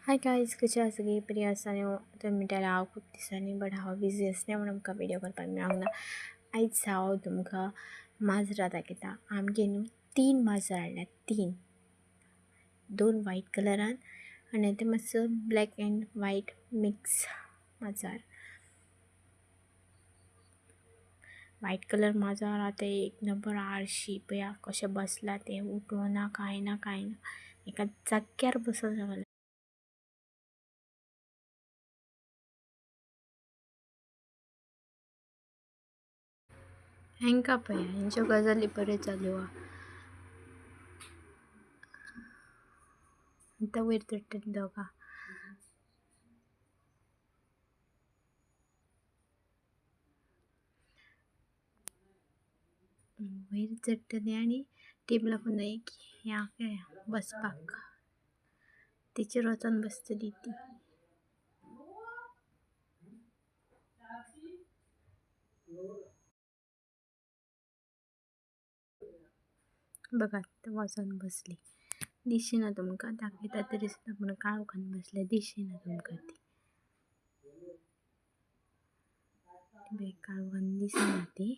Hi guys, कशें आसा सगळीं बरी आसा न्हू. तुमी म्हणटाले हांव खूब दिसांनी बट हांव बिजी आसलें म्हणून आमकां विडियो करपाक मेळोंक ना. आयज हांव तुमकां माजरां दाखयता. आमगे न्हू 3 माजर हाडल्यात. 3 2 व्हायट कलरान आनी ते मातसो ब्लॅक एंड व्हायट मिक्स माजर. व्हायट कलर माजर आतां एक नंबर आळशी पया कशें बसला ते, उठोना कांय ना एका जाग्यार बसून रावला. हेंकां पया हेंच्यो गजाली बऱ्यो चालू हा. आतां वयर चडटलीं दोगां. वयर चडटलीं आनी टेबला पोंदा एक हें बसपाक तेचेर वचोन बसतलीं ती. बघात वचोन बसली. दिसना तुमकां दाखयता तरी सुद्दां पूण काळोखान बसल्या दिसना तुमकां ती. काळोखान दिसना ती.